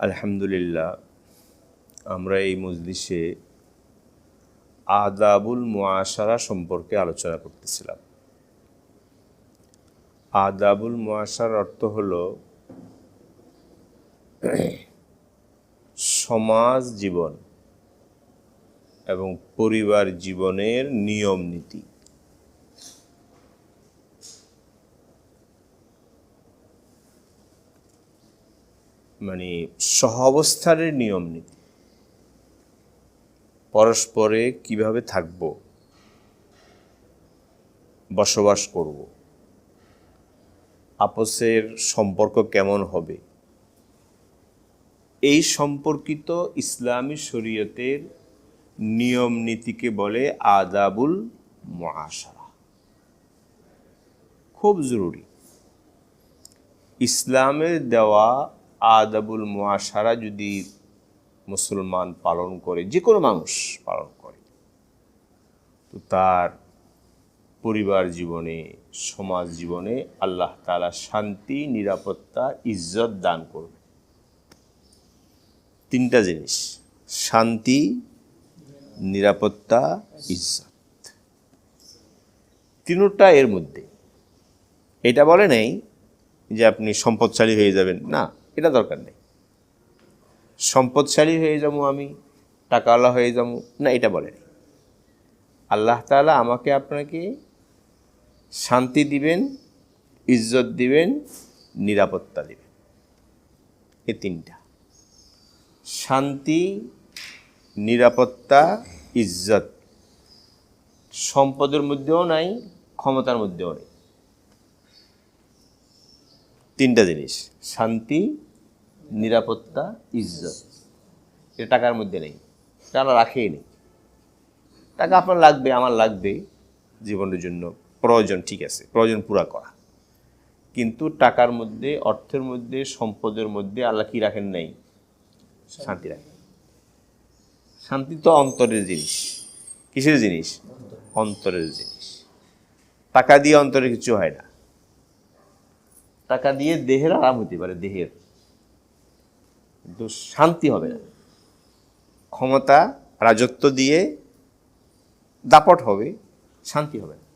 আলহামদুলিল্লাহ, আমরা এই মজলিসে আদাবুল মুআশারা সম্পর্কে আলোচনা করতেছিলাম। আদাবুল মুআশারার অর্থ হলো সমাজ জীবন এবং পরিবার জীবনের নিয়ম নীতি। মানে সহাবস্থানের নিয়ম নীতি, পরস্পরে কিভাবে থাকব, বসবাস করব, আপসের সম্পর্ক কেমন হবে, এই সম্পর্কিত ইসলামী শরীয়তের নিয়ম নীতিকে বলে আদাবুল মুআশারা। খুব জরুরি। ইসলামের দেওয়া আদাবুল মুআশারা যদি মুসলমান পালন করে, যে কোনো মানুষ পালন করে, তো তার পরিবার জীবনে, সমাজ জীবনে আল্লাহ তাআলা শান্তি, নিরাপত্তা, ইজ্জত দান করবে। তিনটা জিনিস: শান্তি, নিরাপত্তা, ইজ্জত। তিনটা এর মধ্যে। এটা বলে নেই যে আপনি সম্পদশালী হয়ে যাবেন, না, এটা দরকার নেই। সম্পদশালী হয়ে যাবো আমি, টাকাওয়ালা হয়ে যাবো, না, এটা বলে নেই। আল্লাহ তাআলা আমাকে আপনাকে শান্তি দিবেন, ইজ্জত দিবেন, নিরাপত্তা দিবেন। এই তিনটা: শান্তি, নিরাপত্তা, ইজ্জত। সম্পদের মধ্যেও নাই, ক্ষমতার মধ্যেও নেই। তিনটা জিনিস: শান্তি, নিরাপত্তা, ইজ্জত। এটা টাকার মধ্যে নেই, টাকা রাখেই নেই। টাকা আপনার লাগবে, আমার লাগবে জীবনের জন্য, প্রয়োজন, ঠিক আছে, প্রয়োজন পুরা করা। কিন্তু টাকার মধ্যে, অর্থের মধ্যে, সম্পদের মধ্যে আল্লাহ কি রাখেন নাই? শান্তি রাখেন। শান্তি তো অন্তরের জিনিস। কিসের জিনিস? অন্তরের জিনিস। টাকা দিয়ে অন্তরে কিছু হয় না। টাকা দিয়ে দেহের আরাম হতে পারে, দেহের, কিন্তু শান্তি হবে না। ক্ষমতা, রাজত্ব দিয়ে দাপট হবে, শান্তি হবে না।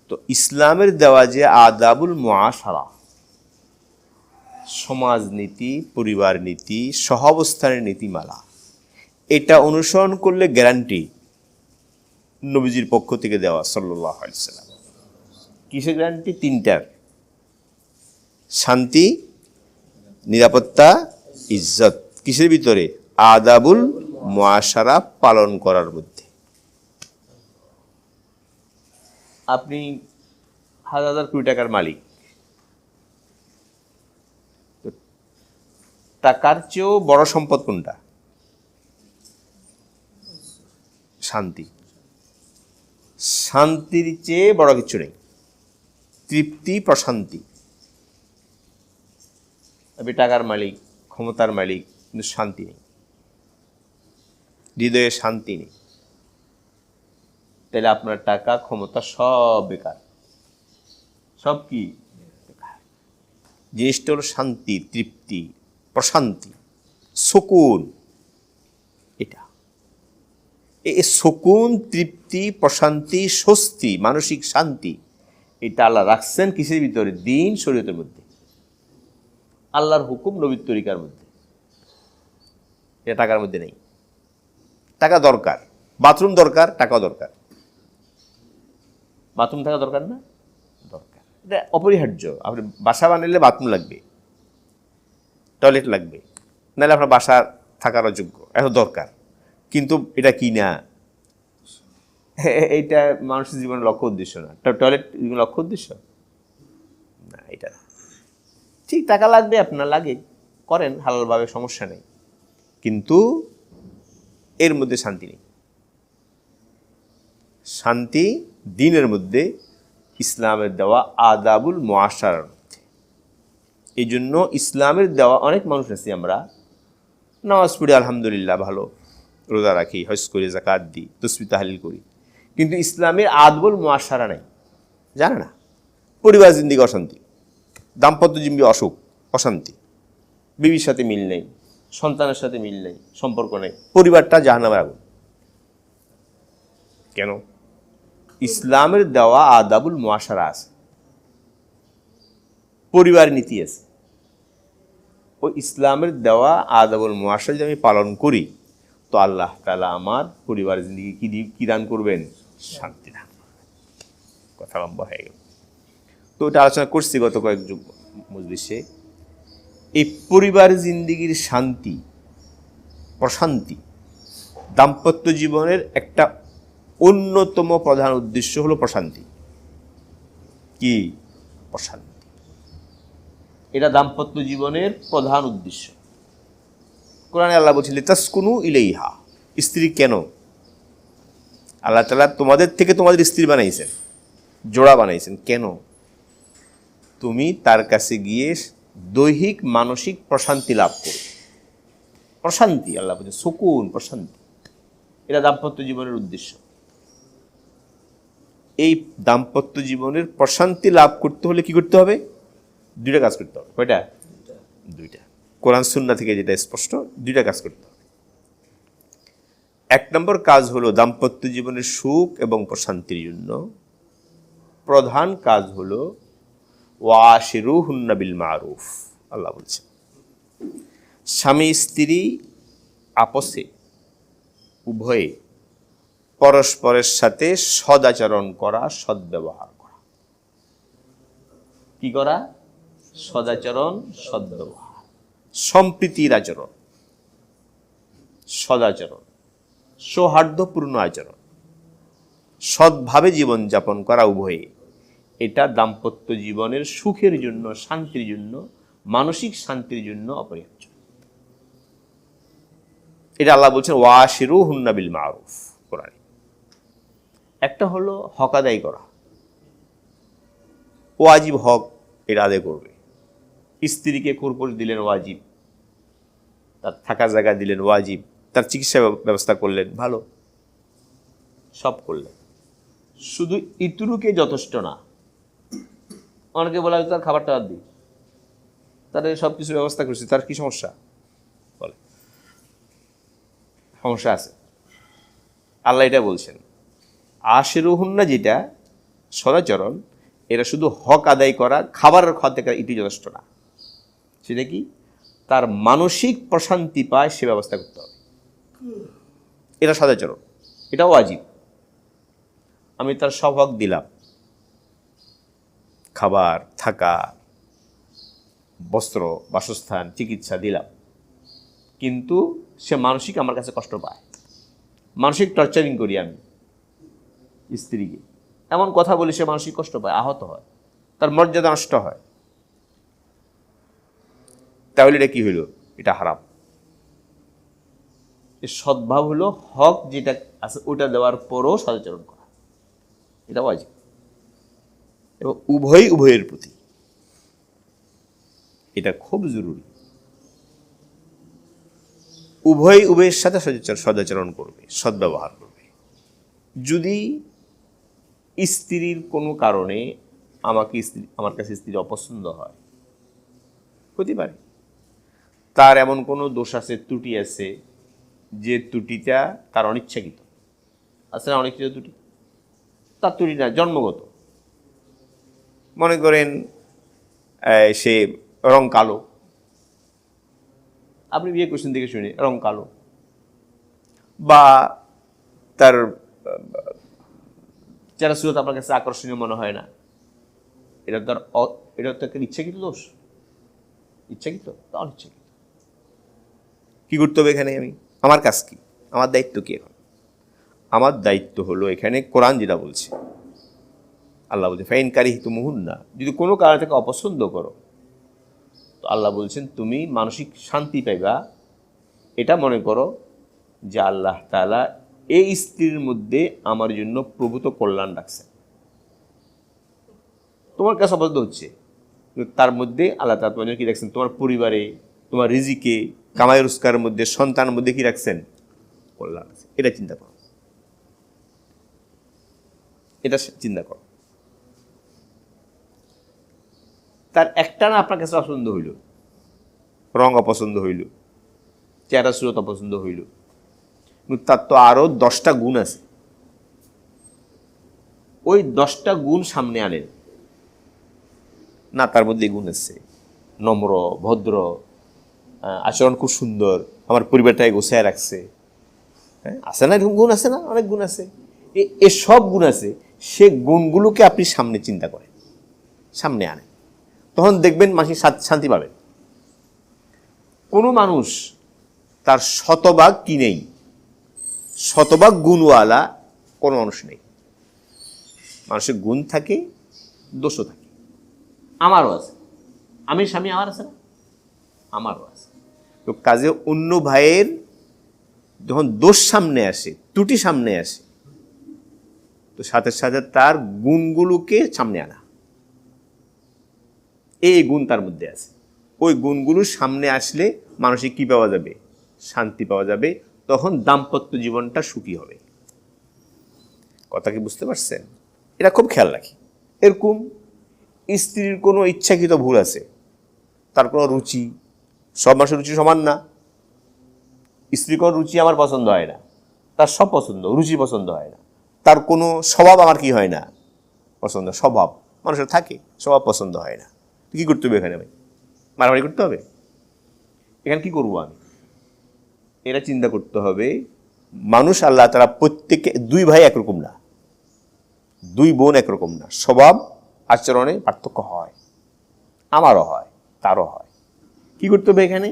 তো ইসলামের দেওয়া যে আদাবুল মুআশারা, সমাজনীতি, পরিবার নীতি, সহাবস্থানের নীতিমালা, এটা অনুসরণ করলে গ্যারান্টি নবীজির পক্ষ থেকে দেওয়া সাল্লাল্লাহু আলাইহি ওয়াসাল্লাম। কিসের গ্যারান্টি? তিনটার: শান্তি, নিরাপত্তা, ইজ্জত। কিসের ভিতরে? আদাবুল মুআশারা পালন করার মধ্যে। আপনি হাজার হাজার কোটি টাকার মালিক, টাকার চেয়েও বড় সম্পদ কোনটা? শান্তি। শান্তির চেয়ে বড় কিছু নেই। তৃপ্তি, প্রশান্তি। আপনি টাকার মালিক, ক্ষমতার মালিক, কিন্তু শান্তি নেই, হৃদয়ে শান্তি নেই, তাহলে আপনার টাকা, ক্ষমতা সব বেকার। সব কি বেকার? জিনিসটা হলো শান্তি, তৃপ্তি, প্রশান্তি, সুকুন। এটা, এই সুকুন, তৃপ্তি, প্রশান্তি, স্বস্তি, মানসিক শান্তি, এটা আল্লাহ রাখছেন কিসের ভিতরে? দ্বীন, শরীয়তের মধ্যে, আল্লাহর হুকুম, নবীর তরিকার মধ্যে। এটা টাকার মধ্যে নেই। টাকা দরকার, বাথরুম দরকার, টাকাও দরকার। বাথরুম থাকা দরকার না? দরকার, এটা অপরিহার্য। আপনি বাসা বানাইলে বাথরুম লাগবে, টয়লেট লাগবে, নাহলে আপনার বাসা থাকার অযোগ্য, এত দরকার। কিন্তু এটা কি না? এইটা মানুষের জীবনের লক্ষ্য উদ্দেশ্য না। টয়লেট লক্ষ্য উদ্দেশ্য না, এটা না। ঠিক, টাকা লাগবে, আপনার লাগে, করেন হালালভাবে, সমস্যা নেই, কিন্তু এর মধ্যে শান্তি নেই। শান্তি দ্বীনের মধ্যে, ইসলামের দেওয়া আদাবুল মুআশারার মধ্যে। এই জন্য ইসলামের দেওয়া অনেক মানুষ আছি আমরা, নামাজ পড়ি আলহামদুলিল্লাহ, ভালো, রোজা রাখি, হজ করি, যাকাত দিই, তাসবিহ তাহলিল করি, কিন্তু ইসলামের আদাবুল মুআশারা নাই, জানে না। পরিবার জিন্দিগি অশান্তি, দাম্পত্য জীবী অসুখ, অশান্তি, বিবির সাথে মিল নেই, সন্তানের সাথে মিল নেই, সম্পর্ক নেই, পরিবারটা জাহান্নামের আগুন। কেন? ইসলামের দেওয়া আদাবুল মুআশারা আছে, পরিবার নীতি আছে। ওই ইসলামের দেওয়া আদাবুল মুআশারা যদি আমি পালন করি তো আল্লাহ তাআলা আমার পরিবারের জিন্দেগি কি দান করবেন? শান্তি দান। কথা লম্বা হয়ে গেল। তো ওটা আলোচনা করছি গত কয়েক যুগ মজলিসে। এই পরিবার জিন্দেগির শান্তি, প্রশান্তি, দাম্পত্য জীবনের একটা অন্যতম প্রধান উদ্দেশ্য হলো প্রশান্তি। কি? প্রশান্তি। এটা দাম্পত্য জীবনের প্রধান উদ্দেশ্য। কোরআনে আল্লাহ বলছেন লিতাসকুনু ইলাইহা। স্ত্রী কেন? আল্লাহ তাআলা তোমাদের থেকে তোমাদের স্ত্রী বানাইছেন, জোড়া বানাইছেন। কেন? তুমি তার কাছে গিয়ে দৈহিক মানসিক প্রশান্তি লাভ করো। প্রশান্তি, আল্লাহ বলছেন সুকুন, প্রশান্তি। এটা দাম্পত্য জীবনের উদ্দেশ্য। এই দাম্পত্য জীবনের প্রশান্তি লাভ করতে হলে কি করতে হবে? দুইটা কাজ করতে হবে। কয়টা? দুইটা। কোরআন সুন্নাহ থেকে যেটা স্পষ্ট, দুইটা কাজ করতে হবে। এক নম্বর কাজ হলো দাম্পত্য জীবনের সুখ এবং প্রশান্তির জন্য প্রধান কাজ হলো ওয়াশিরুহুন্না বিল মারুফ। আল্লাহ বলছেন স্বামী স্ত্রী আপসে উভয়ে পরস্পরের সাথে সদাচরণ করা, সদ্ব্যবহার করা। কি করা? সদাচরণ, সদ্ব্যবহার, সম্প্রীতির আচরণ, সদাচরণ, সৌহার্দ্যপূর্ণ আচরণ, সৎভাবে জীবনযাপন করা উভয়ে। এটা দাম্পত্য জীবনের সুখের জন্য, শান্তির জন্য, মানসিক শান্তির জন্য অপরিহার্য। এটা আল্লাহ বলছেন ওয়াশিরুহুন্না বিল মারুফ কোরআনে। একটা হলো হক আদায় করা, ওয়াজিব হক, এটা আদায় করবে। স্ত্রীকে খোরপোশ দিলেন, ওয়াজিব। তার থাকার জায়গা দিলেন, ওয়াজিব। তার চিকিৎসা ব্যবস্থা করলেন, ভালো, সব করলেন। শুধু ইতুরুকে যথেষ্ট না। অনেকে বলা হয় তার খাবারটা বাদ দিই, তার সব কিছু ব্যবস্থা করছি, তার কি সমস্যা? বলে সমস্যা আছে। আল্লাহ এটা বলছেন আশিরুহুন্না, যেটা সদাচরণ, এটা শুধু হক আদায় করা, খাবারের খাওয়া থেকে এটি যথেষ্ট না। সেটা কি? তার মানসিক প্রশান্তি পায় সে ব্যবস্থা করতে হবে। এটা সদাচরণ, এটা ওয়াজিব। আমি তার সব হক দিলাম, খাবার, থাকা, বস্ত্র, বাসস্থান, চিকিৎসা দিলাম, কিন্তু সে মানসিক আমার কাছে কষ্ট পায়, মানসিক টর্চারিং করি আমি স্ত্রীকে, এমন কথা বলি সে মানসিক কষ্ট পায়, আহত হয়, তার মর্যাদা নষ্ট হয়, তাহলে এটা কি হইল? এটা হারাম। এর সদ্ভাব হলো হক যেটা আছে ওটা দেওয়ার পরও সদাচরণ করা, এটা ওয়াজিব। এবং উভয়ের প্রতি এটা খুব জরুরি। উভয়ের সাথে সদাচরণ করবে, সদ্ব্যবহার করবে। যদি স্ত্রীর কোনো কারণে আমার কাছে স্ত্রী অপছন্দ হয়, হতে পারে তার এমন কোনো দোষ আছে, ত্রুটি আছে, যে ত্রুটিটা তার অনিচ্ছাকৃত আছে না, অনিচ্ছিত ত্রুটি, তার ত্রুটি না, জন্মগত। মনে করেন সে রং কালো, আপনি বিয়ে করছেন দেখে শুনে, রং কালো, বা তার চেহারা সুরত আপনার কাছে আকর্ষণীয় মনে হয় না, এটা তো একটা ইচ্ছাকৃত দোষ। ইচ্ছাকৃত তা অনিচ্ছাকৃত। কি করতে হবে এখানে? আমার কাজ কি, আমার দায়িত্ব কি? এখন আমার দায়িত্ব হলো এখানে কোরআন যেটা বলছে, আল্লাহ বলছে ফাইন কারিহতুমুহুন্না, যদি কোনো কারণ থেকে অপছন্দ করো তো আল্লাহ বলছেন তুমি মানসিক শান্তি পাইবা, এটা মনে করো যে আল্লাহ তাআলা এই স্ত্রীর মধ্যে আমার জন্য প্রভূত কল্যাণ রাখছে। তোমার কাছে অপছন্দ হচ্ছে, তার মধ্যে আল্লাহ তাআলা তোমার জন্য কি রাখছেন? তোমার পরিবারে, তোমার রিজিকে, কামাই রোজগারের মধ্যে, সন্তানের মধ্যে কি রাখছেন? কল্যাণ আছে। এটা চিন্তা করো, এটা চিন্তা করো। তার একটা না আপনার কাছে অপছন্দ হইল, রং অপছন্দ হইল, চেহারা সুরত অপছন্দ হইল, কিন্তু তার তো আরও 10টা গুণ আছে। ওই 10টা গুণ সামনে আনেন না, তার মধ্যে গুণ আছে, নম্র, ভদ্র, আচরণ খুব সুন্দর, আমার পরিবারটাকে গোছায় রাখছে, হ্যাঁ আছে না, এরকম গুণ আছে না, অনেক গুণ আছে, সব গুণ আছে। সে গুণগুলোকে আপনি সামনে চিন্তা করেন, সামনে আনেন, তখন দেখবেন মানুষ শান্তি পাবেন। কোনো মানুষ তার শতভাগ কি নেই, শতভাগ গুণওয়ালা কোনো মানুষ নেই। মানুষের গুণ থাকে, দোষও থাকে। আমারও আছে, আমি স্বামী আমার আছে না, আমারও আছে। তো কাজে অন্য ভাইয়ের যখন দোষ সামনে আসে, ত্রুটি সামনে আসে, তো সাথে সাথে তার গুণগুলোকে সামনে আনা, এই গুণ তার মধ্যে আছে। ওই গুণগুলো সামনে আসলে মানুষের কি পাওয়া যাবে, শান্তি পাওয়া যাবে, তখন দাম্পত্য জীবনটা সুখী হবে। কথা কি বুঝতে পারছেন? এটা খুব খেয়াল রাখি। এরকম স্ত্রীর কোনো ইচ্ছাকৃত ভুল আছে, তার কোনো রুচি, সব মানুষের রুচি সমান না। স্ত্রীর কোনো রুচি আমার পছন্দ হয় না, তার সব পছন্দ, রুচি পছন্দ হয় না। তার কোনো স্বভাব আমার কি হয় না পছন্দ, স্বভাব মানুষের থাকে, স্বভাব পছন্দ হয় না। কী করতে হবে এখানে? ভাই মারামারি করতে হবে? এখানে কি করবো আমি? এরা চিন্তা করতে হবে, মানুষ আল্লাহ তারা প্রত্যেকে, দুই ভাই একরকম না, দুই বোন একরকম না, স্বভাব আচরণে পার্থক্য হয়, আমারও হয়, তারও হয়। কি করতে হবে এখানে?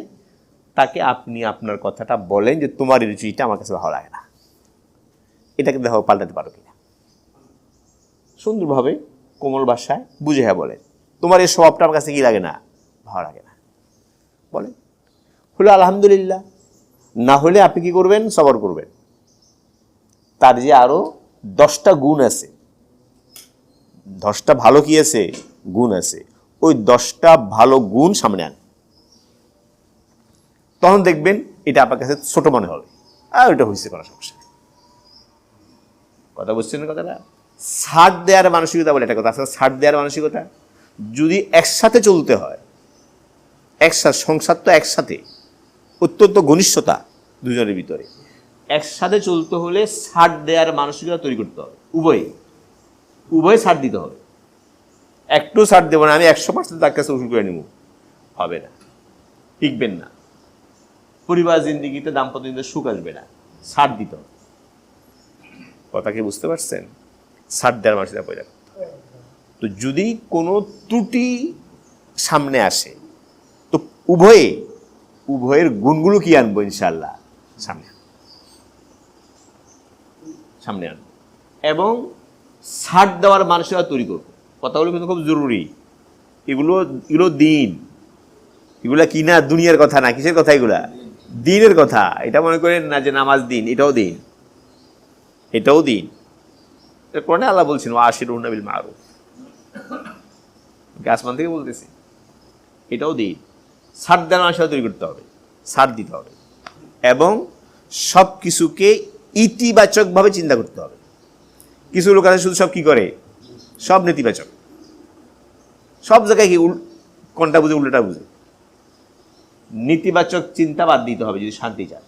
তাকে আপনি আপনার কথাটা বলেন যে তোমার এই রুচিটা আমার কাছে ভালো লাগে না, এটাকে দেখো পাল্টাতে পারো কিনা। সুন্দরভাবে কোমল ভাষায় বুঝে বলেন, তোমার এই স্বভাবটা আমার কাছে কি লাগে না, ভালো লাগে না, বলেন। হলো আলহামদুলিল্লাহ, না হলে আপনি কি করবেন, সবর করবেন। তার যে আরো 10টা গুণ আছে, 10টা ভালো কি আছে, গুণ আছে, ওই 10টা ভালো গুণ সামনে আন, তখন দেখবেন এটা আপনার কাছে ছোট মনে হবে, আর ওইটা হয়েছে কোনো সমস্যা। কথা বুঝছেন কথাটা? ছাড় দেওয়ার মানসিকতা বলে একটা কথা আছে, ছাড় দেওয়ার মানসিকতা। যদি একসাথে চলতে হয়, একসাথে সংসার তো একসাথে, অত্যন্ত ঘনিষ্ঠতা দুজনের ভিতরে, একসাথে চলতে হলে ছাড় দেওয়ার মানসিকতা তৈরি করতে হবে। উভয় ছাড় দিতে হবে। একটু ছাড় দেবো না, আমি 100% তার কাছে উসুল করে নেব, হবে না, টিকবেন না। পরিবার জিন্দিগিতে, দাম্পত্য জিন্দিগিতে সুখ আসবে না। ছাড় দিতে হবে। কথা কি বুঝতে পারছেন? ছাড় দেওয়ার মানসিকতা পয়দা করতে হবে। তো যদি কোনো ত্রুটি সামনে আসে, তো উভয়ের গুণগুলো কি আনবো, ইনশাআল্লাহ সামনে আনবো, এবং ছাড় দেওয়ার মানসিকতা তৈরি করবো। কথাগুলো কিন্তু খুব জরুরি। এগুলো দিন, এগুলা কি না দুনিয়ার কথা না, কিসের কথা? এগুলা দিনের কথা। এটা মনে করেন না যে নামাজ দিন, এটাও দিন, এটাও দিন। কোরআনে আল্লাহ বলছেন ওয়াশিরুহুন্না বিল মারুফ, আসমান থেকে বলতেছি, এটাও দিন। ছাড় দেওয়ার মানসিকতা তৈরি করতে হবে, ছাড় দিতে হবে, এবং সব কিছুকে ইতিবাচকভাবে চিন্তা করতে হবে। কিছু লোক আছে শুধু সব কি করে, সব নেতিবাচক, সব জায়গায় কি কোনটা বুঝে, উল্টোটা বুঝে। নেতিবাচক চিন্তা বাদ দিতে হবে যদি শান্তি চান,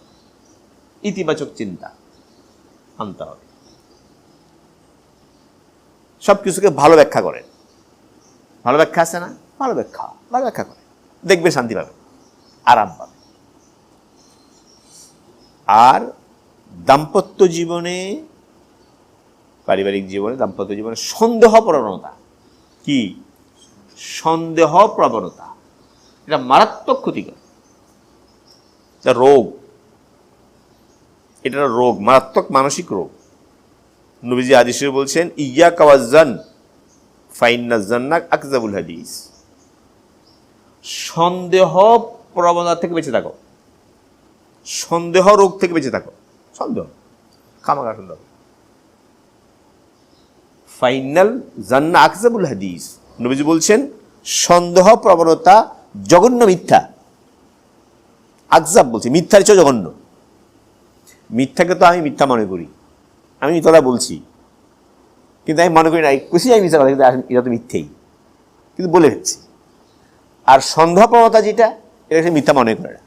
ইতিবাচক চিন্তা আনতে হবে। সব কিছুকে ভালো ব্যাখ্যা করেন, ভালো ব্যাখ্যা আছে না, ভালো ব্যাখ্যা করেন, দেখবে শান্তি পাবে, আরাম পাবে। আর দাম্পত্য জীবনে, পারিবারিক জীবনে, দাম্পত্য জীবনে সন্দেহ প্রবণতা কি, সন্দেহ প্রবণতা, এটা মারাত্মক ক্ষতিকর, এটা রোগ, এটা রোগ, মারাত্মক মানসিক রোগ। নবীজি হাদিসে বলছেন ইয়াকা ওয়াজ্জান ফাইন্না যান্না আকযাবুল হাদিস, সন্দেহ প্রবণতা থেকে বেঁচে থাকো, সন্দেহ রোগ থেকে বেঁচে থাকো। সন্দেহ, খামাখা সন্দেহ। ফাইনাল জান্না আকযাবুল হাদিস, নবীজি বলছেন সন্দেহ প্রবণতা জঘন্য মিথ্যা। আকযাব বলছি, মিথ্যার চেয়ে জঘন্য। মিথ্যাকে তো আমি মিথ্যা মনে করি, আমি মিথ্যাটা বলছি, কিন্তু আমি মনে করি না খুশি আমি মিথ্যা কথা, কিন্তু এটা তো মিথ্যেই, কিন্তু বলে ফেলছি। আর সন্দেহ প্রবণতা যেটা, এটাকে মিথ্যা মনে করে না।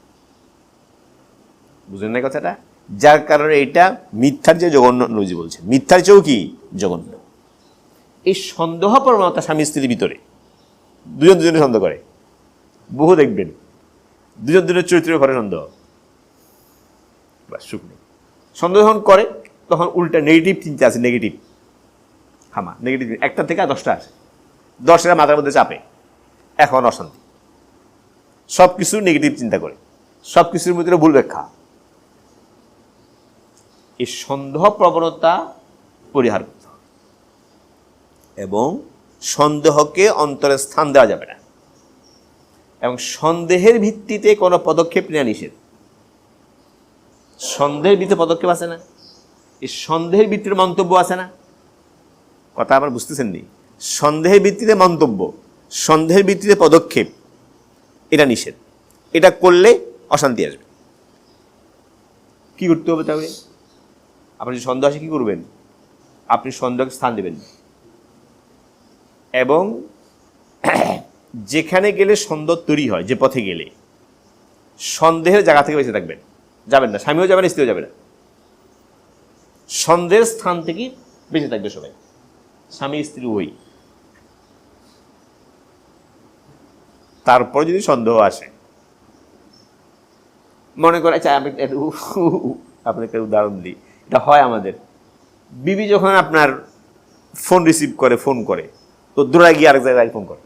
বুঝলেন না কথাটা? যার কারণে এটা মিথ্যার যে জঘন্য, নবীজি বলছেন মিথ্যার চেয়েও কি জঘন্য। এই সন্দেহ প্রবণতা স্বামী স্ত্রীর ভিতরে, দুজন দুজনে সন্দেহ করে, বহু দেখবেন দুজন দুজনের চরিত্রের ঘরে সন্দেহ, বাস সুখ নেই। সন্দেহ যখন করে তখন উল্টা নেগেটিভ চিন্তা আছে, নেগেটিভ নেগেটিভ, একটা থেকে 10টা আছে, 10টা মাথার মধ্যে চাপে, এখন অশান্তি, সব কিছু নেগেটিভ চিন্তা করে, সব কিছুর মধ্যে ভুল ব্যাখ্যা। এই সন্দেহ প্রবণতা পরিহার করতে হবে এবং সন্দেহকে অন্তরে স্থান দেওয়া যাবে না, এবং সন্দেহের ভিত্তিতে কোনো পদক্ষেপ নেওয়া নিষেধ। সন্দেহের ভিত্তিতে পদক্ষেপ আছে না, এই সন্দেহের ভিত্তিতে মন্তব্য আছে না, কথা আমার বুঝতেছেন নি? সন্দেহের ভিত্তিতে মন্তব্য, সন্দেহের ভিত্তিতে পদক্ষেপ, এটা নিষেধ। এটা করলে অশান্তি আসবে। কি করতে হবে তবে? আপনি যদি সন্দেহ আসে কী করবেন? আপনি সন্দেহকে স্থান দেবেন, এবং যেখানে গেলে সন্দেহ তৈরি হয়, যে পথে গেলে সন্দেহের জায়গা থেকে বেঁচে থাকবেন, যাবেন না। স্বামীও যাবে না, স্ত্রীও যাবে না, সন্দেহের স্থান থেকে বেঁচে থাকবে সবাই, স্বামী স্ত্রী ওই। তারপর যদি সন্দেহ আসে, মনে করে, আচ্ছা আমি আপনাকে উদাহরণ দিই, এটা হয় আমাদের। বিবি যখন আপনার ফোন রিসিভ করে, ফোন করে তো দৌড়ায় গিয়ে আরেক জায়গায় ফোন করে,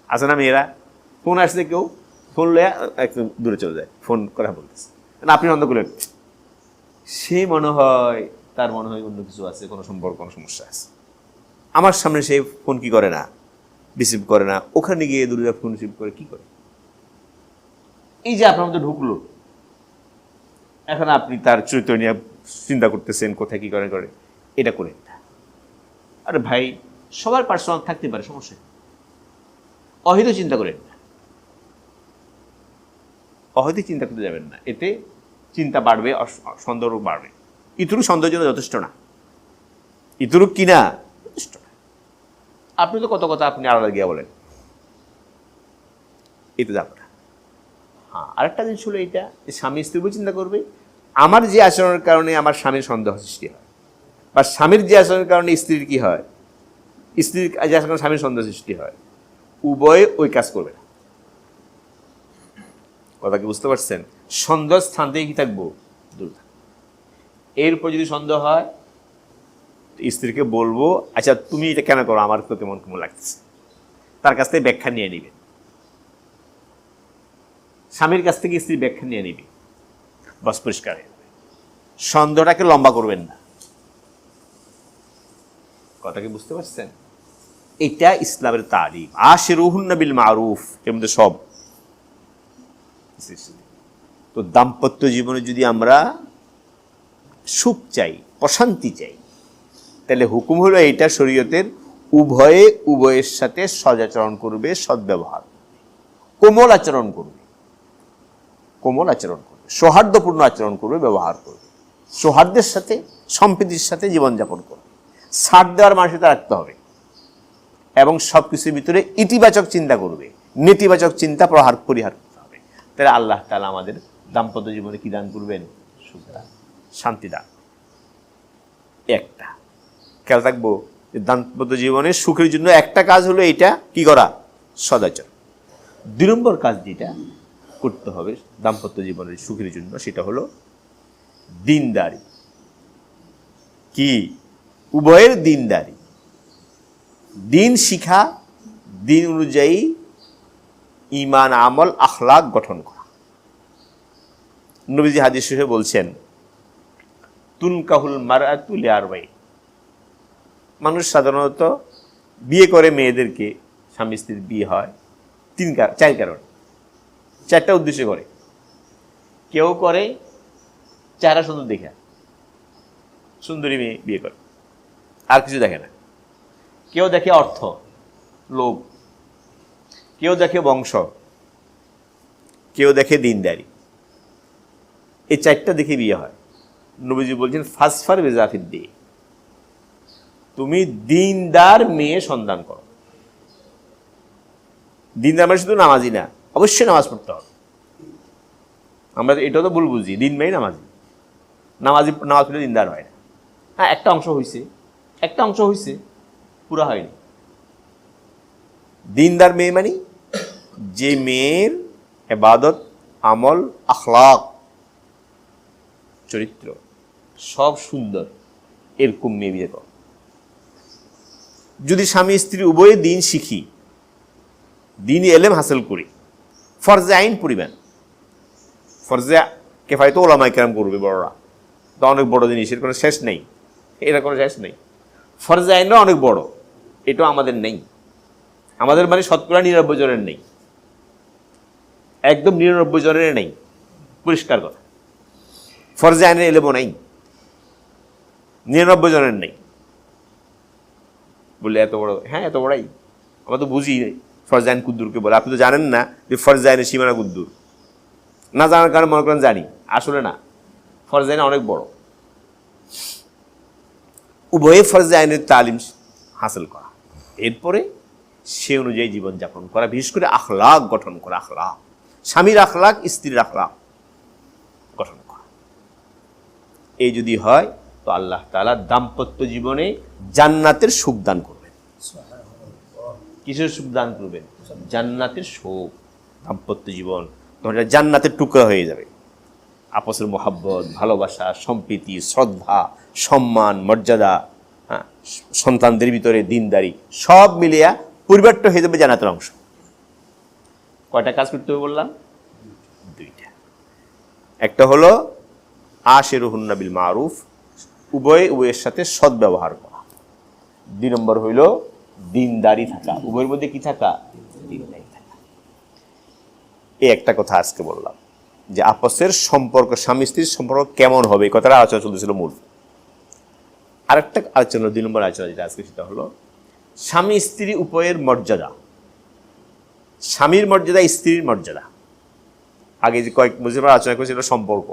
আছে না মেয়েরা? ফোন আসলে কেউ ফোন লইয়া একটু দূরে চলে যায়, ফোন কথা বলতেছে, আপনি বন্ধ করলেন, সে মনে হয়, তার মনে হয় অন্য কিছু আছে, কোনো সম্পর্ক, কোনো সমস্যা আছে। আমার সামনে সে ফোন কি করে না, রিসিভ করে না, ওখানে গিয়ে দূরে ফোন রিসিভ করে কি করে? এই যে আপনার মধ্যে ঢুকলো, এখন আপনি তার চরিত্র নিয়ে চিন্তা করতেছেন, কোথায় কি করে, এটা করে না। আরে ভাই, সবার পার্সোনাল থাকতে পারে, সমস্যা, অহিত চিন্তা করেন না, অহৈতুক চিন্তা করতে যাবেন না, এতে চিন্তা বাড়বে, সন্দেহ বাড়বে। ইতরু সন্দেহের জন্য যথেষ্ট না, ইতরু কিনা যথেষ্ট না। আপনি তো কত কথা আপনি আলাদা গিয়া বলেন, এতে যাবে না। হ্যাঁ, আরেকটা জিনিস হলো এইটা, স্বামী স্ত্রীও চিন্তা করবে, আমার যে আচরণের কারণে আমার স্বামীর সন্দেহ সৃষ্টি হয়, বা স্বামীর যে আচরণের কারণে স্ত্রীর কি হয়, স্ত্রীর যে আচরণের স্বামীর সন্দেহ সৃষ্টি হয়, উভয়ে ওই কাজ করবে না। কথা কি বুঝতে পারছেন? সন্দেহ স্থান থেকে কি থাকবো, দূর থাকবো। এরপর যদি সন্দেহ হয়, স্ত্রীকে বলবো, আচ্ছা তুমি এটা কেন করো, আমার তো কেমন কেমন লাগতেছে, তার কাছ থেকে ব্যাখ্যা নিয়ে নিবে, স্বামীর কাছ থেকে স্ত্রী ব্যাখ্যা নিয়ে নিবে, বাস পরিষ্কার হয়ে যাবে। সন্দেহটাকে লম্বা করবেন না। কথা কি বুঝতে পারছেন? এটা ইসলামের তারিফ। আশিরুহুন্না বিল মারুফ, এর মধ্যে সব। তো দাম্পত্য জীবনে যদি আমরা সুখ চাই, প্রশান্তি চাই, তাহলে হুকুম হলো এইটা শরীয়তের, উভয়ে উভয়ের সাথে সদাচরণ করবে, সদ্ব্যবহার, কোমল আচরণ করবে, কোমল আচরণ করবে, সৌহার্দ্যপূর্ণ আচরণ করবে, ব্যবহার করবে, সৌহার্দ্যের সাথে, সম্প্রীতির সাথে জীবনযাপন করবে। ছাড় দেওয়ার মানসিকতা রাখতে হবে, এবং সব কিছুর ভিতরে ইতিবাচক চিন্তা করবে, নেতিবাচক চিন্তা পরিহার করতে হবে। তাহলে আল্লাহ তাআলা আমাদের দাম্পত্য জীবনে কি দান করবেন? সুখ দান, শান্তি দান। একটা খেয়াল থাকবো যে দাম্পত্য জীবনে সুখের জন্য একটা কাজ হলো এইটা, কি করা? সদাচরণ। 2 নম্বর কাজ যেটা করতে হবে দাম্পত্য জীবনের সুখের জন্য, সেটা হলো দিনদারি। কি? উভয়ের দিনদারি, দিন শিখা, দিন অনুযায়ী ঈমান, আমল, আখলাক গঠন করা। নবীজি হাদিস শরীফে বলছেন, তুনকাহুল মারআতু লিআরবাঈন। মানুষ সাধারণত বিয়ে করে মেয়েদেরকে, স্বামী স্ত্রীর বিয়ে হয় 4 কারণে, 4টা উদ্দেশ্যে করে। কেউ করে চেহারা সুন্দর দেখে, সুন্দরী মেয়ে বিয়ে করে, আর কিছু দেখে না। কেউ দেখে অর্থ, লোভ, কেউ দেখে বংশ, কেউ দেখে দিনদারি। এই 4টা দেখে বিয়ে হয়। নবীজি বলছেন, ফাসফার বিজাতিদ দ্বীন, তুমি দিনদার মেয়ে সন্ধান করো। দিনদার মানে শুধু নামাজি না, অবশ্যই নামাজ পড়তে হবে। আমরা এটাও তো ভুল বুঝি, দিন মেয়ে নামাজ পড়লে দিনদার হয় না। হ্যাঁ, একটা অংশ হয়েছে, পুরা হয়নি। দিনদার মেয়ে মানে যে মেয়ের ইবাদত, আমল, আখলাক, চরিত্র সব সুন্দর, এরকম মেয়ে বিয়ে কর। যদি স্বামী স্ত্রী উভয়ে দিন শিখি, দিনই এলেম হাসিল করি, ফরজে আইন পরিবেন, ফরজে কেফায় তো ওলামায়ে কেরাম করবে বড়রা, তো অনেক বড় জিনিস, এর কোনো শেষ নেই, এর কোনো শেষ নেই। ফরজে আইনও অনেক বড়, এটাও আমাদের নেই। আমাদের মানে শতকরা 99 জনের নেই, একদম 99 জনের নেই, পরিষ্কার কথা। ফরজে আইনের এলেমও নেই, 99 জনের নেই। বললে এত বড়, হ্যাঁ এত বড়াই, আমরা তো বুঝি ফরজে আইন কুদ্দুরকে বলে। আপনি তো জানেন না যে ফরজে আইনের সীমানা কুদ্দুর, না জানার কারণে মনে করেন জানি, আসলে না, ফরজে আইন অনেক বড়। উভয়ে ফরজে আইনের তালিম হাসিল করা, এরপরে সে অনুযায়ী জীবনযাপন করা, বিশেষ করে আখলাক গঠন করা, আখলাক, স্বামীর আখলাক, স্ত্রীর আখলাক গঠন করা। এই যদি হয় তো আল্লাহ তাআলা দাম্পত্য জীবনে জান্নাতের সুখ দান করবেন। কিসের সুখ দান করবেন? জান্নাতের সুখ। দাম্পত্য জীবন তখন এটা জান্নাতের টুকরা হয়ে যাবে। আপসের মোহাব্বত, ভালোবাসা, সম্প্রীতি, শ্রদ্ধা, সম্মান, মর্যাদা, হ্যাঁ, সন্তানদের ভিতরে দিনদারি, সব মিলিয়া পরিবারটা হয়ে যাবে জান্নাতের অংশ। কয়টা কাজ করতে হবে বললাম? দুইটা। একটা হলো আশিরুহুন্না বিল মারুফ, উভয়ের সাথে সদ্ব্যবহার করা। 2 নম্বর হইল দিনদারি থাকা, উভয়ের মধ্যে কি থাকা? দিনদারি থাকা। এই একটা কথা আজকে বললাম যে আপসের সম্পর্ক, স্বামী স্ত্রীর সম্পর্ক কেমন হবে, এই কথাটা আলোচনা চলতেছিল মূল। আরেকটা আলোচনা, 2 নম্বর আলোচনা যেটা আজকে, সেটা হলো স্বামী স্ত্রী উভয়ের মর্যাদা, স্বামীর মর্যাদা, স্ত্রীর মর্যাদা। আগে যে কয়েক বছর আলোচনা করেছি এটা সম্পর্ক।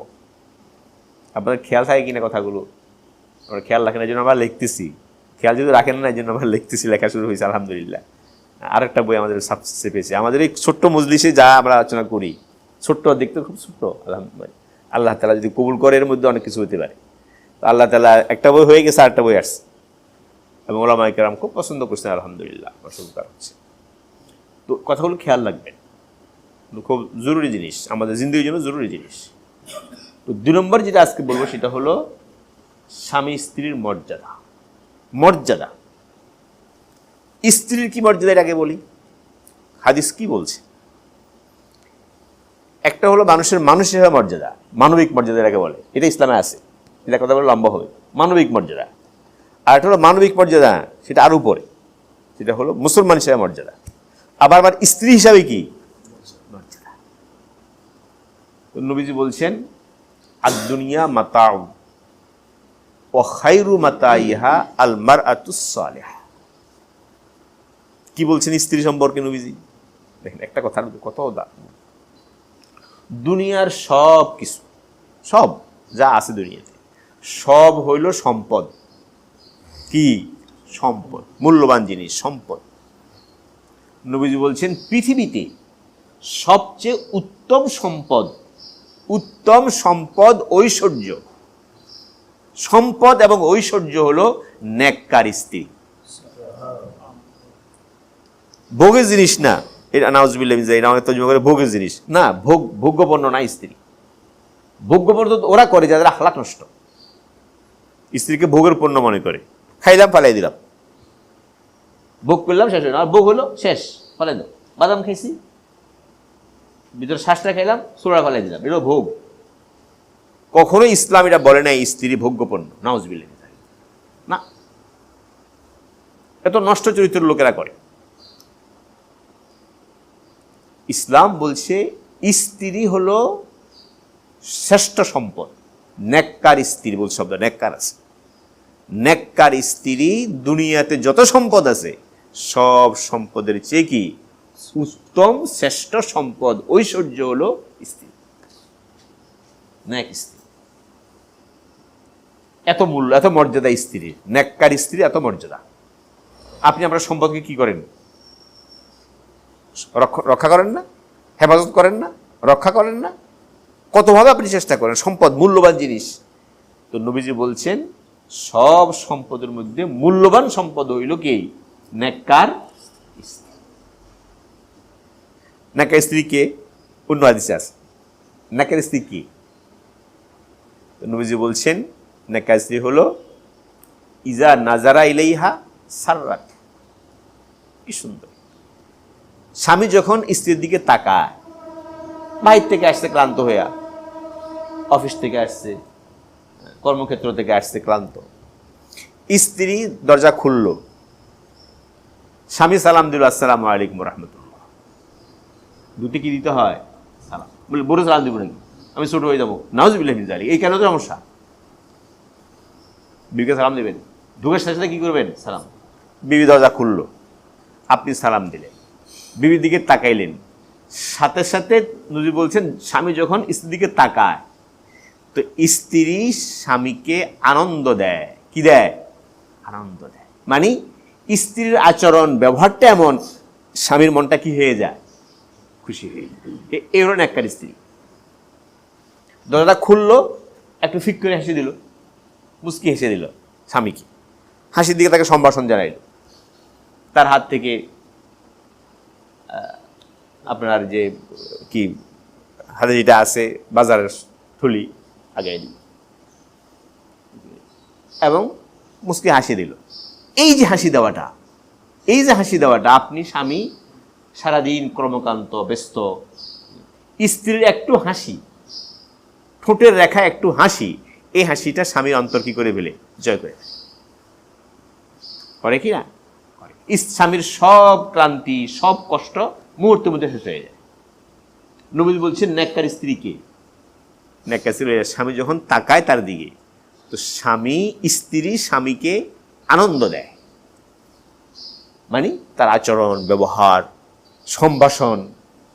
আপনাদের খেয়াল থাকে কিনা কথাগুলো? আমরা খেয়াল রাখেন, এই জন্য আমরা লিখতেছি। খেয়াল যদি রাখেন না, এই জন্য আমরা লিখতেছি, লেখা শুরু হয়েছে আলহামদুলিল্লাহ। আরেকটা বই আমাদের সাবসে পেয়েছে, আমাদের এই ছোট্ট মজলিসে যা আমরা আলোচনা করি, ছোট্ট, দেখতে খুব ছোট্ট, আলহামদুলিল্লাহ। আল্লাহ তাআলা যদি কবুল করে, এর মধ্যে অনেক কিছু হতে পারে। তো আল্লাহ তাআলা একটা বই হয়ে গেছে, আরেকটা বই আসছে, এবং ওলামায়ে কেরাম খুব পছন্দ করছেন, আলহামদুলিল্লাহ, প্রশংসা হচ্ছে। তো কথাগুলো খেয়াল রাখবেন, খুব জরুরি জিনিস, আমাদের জিন্দেগির জন্য জরুরি জিনিস। তো 2 নম্বর যেটা আজকে বলবো সেটা হলো স্বামী স্ত্রীর মর্যাদা। মর্যাদা, স্ত্রীর কি মর্যাদা, এর আগে বলি। হাদিস কি বলছে? একটা হলো মানুষের মানুষ হিসেবে মর্যাদা, মানবিক মর্যাদা এটাকে বলে, এটা ইসলামে আছে, এটা কথা বলে লম্বা হবে, মানবিক মর্যাদা। আর একটা হলো মানবিক মর্যাদা, সেটা আরো উপরে, সেটা হলো মুসলমান হিসেবে মর্যাদা। আবার আমার স্ত্রী হিসাবে কি মর্যাদা? নবীজি বলছেন আদ-দুনিয়া মাতাউ ওয়া খায়রু মাতাইহা আল মারআতুস সালিহা। কি বলছেন স্ত্রী সম্পর্কে নবীজি? দেখেন একটা কথার কত দাম। দুনিয়ার সব কিছু, সব যা আছে দুনিয়াতে, সব হইল সম্পদ। কি সম্পদ? মূল্যবান জিনিস, সম্পদ। নবীজি বলছেন পৃথিবীতে সবচেয়ে উত্তম সম্পদ ঐশ্বর্য, সম্পদ এবং ঐশ্বর্য হলো নেককার স্ত্রী। ভোগের জিনিস না এটা, নাউজুবিল্লাহ, এটা অনেক তর্জমা করে ভোগের জিনিস না, ভোগ্যপণ্য না স্ত্রী। ভোগ্যপণ্য ওরা করে যাদের আখলাক নষ্ট, স্ত্রীকে ভোগের পণ্য মনে করে, খাইলাম ফালাই দিলাম, ভোগ করলাম শেষ হলো, আর ভোগ হলো শেষ, ফালাই দাও। বাদাম খাইছি, ভিতরে শ্বাসটা খাইলাম, সোড়া ফালাই দিলাম, এটা ভোগ। কখনো ইসলাম এটা বলে নাই স্ত্রী ভোগ্যপণ্য, নাউজুবিল্লাহ না। এত নষ্ট চরিত্রের লোকেরা করে। ইসলাম বলছে স্ত্রী হলো শ্রেষ্ঠ সম্পদ। নেককার স্ত্রী বলছে, শব্দ নেককার আছে। নেককার স্ত্রী দুনিয়াতে যত সম্পদ আছে সব সম্পদের চেয়ে কি উত্তম, শ্রেষ্ঠ সম্পদ, ঐশ্বর্য হলো স্ত্রী, নেক স্ত্রী। এত মূল্য, এত মর্যাদা স্ত্রীর, নেককার স্ত্রী এত মর্যাদা। আপনি আপনার সম্পদকে কি করেন? রক্ষা করেন না? হেফাজত করেন না, রক্ষা করেন না? কতভাবে আপনি চেষ্টা করেন, সম্পদ মূল্যবান জিনিস। তো নবীজি বলছেন সব সম্পদের মধ্যে মূল্যবান সম্পদ হইল কি? নেককার স্ত্রী। নেককার স্ত্রী কে? অন্য হাদিসে আছে নেককার স্ত্রী কি? নবীজি বলছেন নেককার স্ত্রী হলো ইজা নাজারা ইলাইহা সাররাত। কি সুন্দর! স্বামী যখন স্ত্রীর দিকে তাকায়, বাহির থেকে আসছে ক্লান্ত হইয়া, অফিস থেকে আসছে, কর্মক্ষেত্র থেকে আসছে ক্লান্ত, স্ত্রী দরজা খুলল, স্বামী সালাম দিল, আসসালামু আলাইকুম রহমতুল্লাহ। দুটি কি দিতে হয়? সালাম। বলে বড় সালাম দিব নাকি? আমি ছোট হয়ে যাবো, নাউজুবিল্লাহ মিন যালিক। এই কেন তো সমস্যা? বিবিকে সালাম দেবেন, ঢুকের সাথে সাথে কি করবেন? সালাম। বিবি দরজা খুলল, আপনি সালাম দিলেন, বিবির দিকে তাকাইলেন, সাথে সাথে নবী বলছেন স্বামী যখন স্ত্রীর দিকে তাকায় তো স্ত্রী স্বামীকে আনন্দ দেয়। কি দেয়? আনন্দ দেয়। মানে স্ত্রীর আচরণ ব্যবহারটা এমন, স্বামীর মনটা কি হয়ে যায়? খুশি হয়ে যায়। এই হলো নেককার স্ত্রী। দরজাটা খুললো, একটু ফিক করে হাসি দিল, মুচকি হেসে দিল স্বামীকে, হাসির দিকে তাকে সম্ভাষণ জানাইল, তার হাত থেকে আপনার যে কি হাতে যেটা আছে বাজারের থলি আগাই দিল এবং মুচকি হাসি দিল। এই যে হাসি দেওয়াটা, এই যে হাসি দেওয়াটা, আপনি স্বামী সারাদিন কর্মকান্ত ব্যস্ত, স্ত্রীর একটু হাসি, ঠোঁটের রেখা একটু হাসি, এই হাসিটা স্বামীর অন্তর কি করে ফেলে? জয় করে করে কি না? স্বামীর সব ক্লান্তি, সব কষ্ট মুহূর্তের মধ্যে শেষ হয়ে যায়। নবী বলছেন নেককার স্ত্রীকে, নেককার স্ত্রী স্বামী যখন তাকায় তার দিকে তো স্ত্রী স্বামীকে আনন্দ দেয়। মানে তার আচরণ, ব্যবহার, সম্ভাষণ,